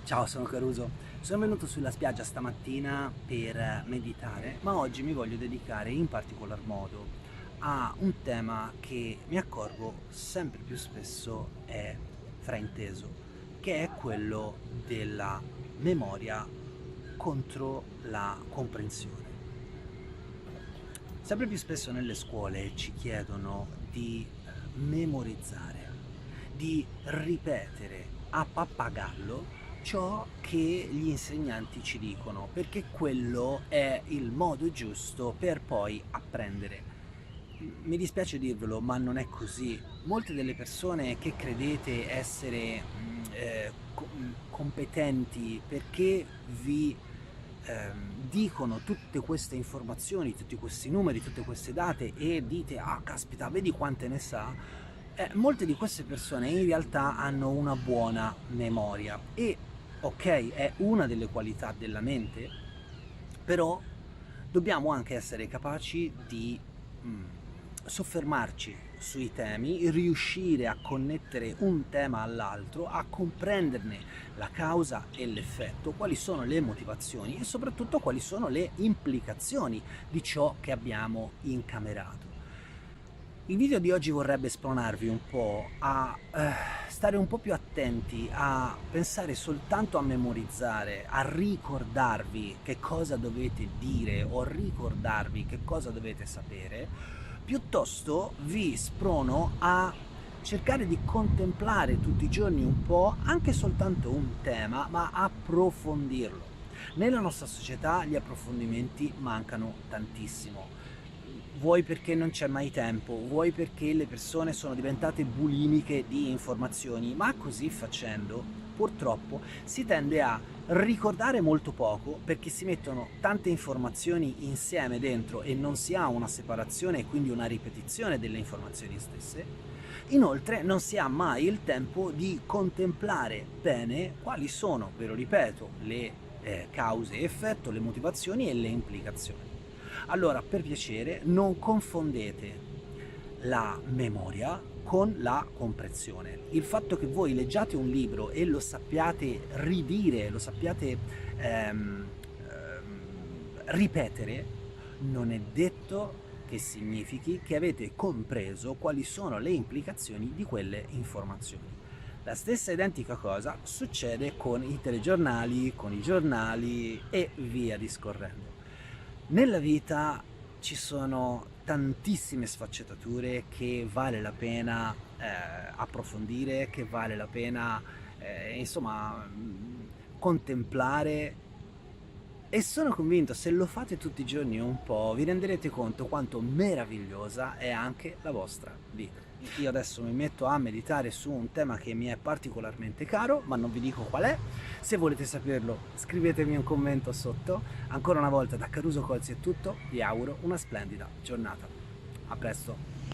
Ciao, sono Caruso. Sono venuto sulla spiaggia stamattina per meditare, ma oggi mi voglio dedicare in particolar modo a un tema che mi accorgo sempre più spesso è frainteso, che è quello della memoria contro la comprensione. Sempre più spesso nelle scuole ci chiedono di memorizzare, di ripetere a pappagallo ciò che gli insegnanti ci dicono, perché quello è il modo giusto per poi apprendere. Mi dispiace dirvelo, ma non è così. Molte delle persone che credete essere competenti perché vi dicono tutte queste informazioni, tutti questi numeri, tutte queste date e dite ah caspita, vedi quante ne sa, molte di queste persone in realtà hanno una buona memoria e ok, è una delle qualità della mente, però dobbiamo anche essere capaci di soffermarci sui temi, riuscire a connettere un tema all'altro, a comprenderne la causa e l'effetto, quali sono le motivazioni e soprattutto quali sono le implicazioni di ciò che abbiamo incamerato. Il video di oggi vorrebbe spronarvi un po' a stare un po' più attenti, a pensare soltanto a memorizzare, a ricordarvi che cosa dovete dire o ricordarvi che cosa dovete sapere, piuttosto vi sprono a cercare di contemplare tutti i giorni un po' anche soltanto un tema, ma approfondirlo. Nella nostra società gli approfondimenti mancano tantissimo. Vuoi perché non c'è mai tempo, vuoi perché le persone sono diventate bulimiche di informazioni, ma così facendo, purtroppo, si tende a ricordare molto poco perché si mettono tante informazioni insieme dentro e non si ha una separazione e quindi una ripetizione delle informazioni stesse. Inoltre non si ha mai il tempo di contemplare bene quali sono, ve lo ripeto, le cause e effetto, le motivazioni e le implicazioni. Allora, per piacere, non confondete la memoria con la comprensione. Il fatto che voi leggiate un libro e lo sappiate ridire, lo sappiate ripetere, non è detto che significhi che avete compreso quali sono le implicazioni di quelle informazioni. La stessa identica cosa succede con i telegiornali, con i giornali e via discorrendo. Nella vita ci sono tantissime sfaccettature che vale la pena approfondire, che vale la pena insomma contemplare e sono convinto se lo fate tutti i giorni un po' vi renderete conto quanto meravigliosa è anche la vostra vita. Io adesso mi metto a meditare su un tema che mi è particolarmente caro, ma non vi dico qual è. Se volete saperlo scrivetemi un commento sotto. Ancora una volta da Caruso Colzi è tutto, vi auguro una splendida giornata. A presto!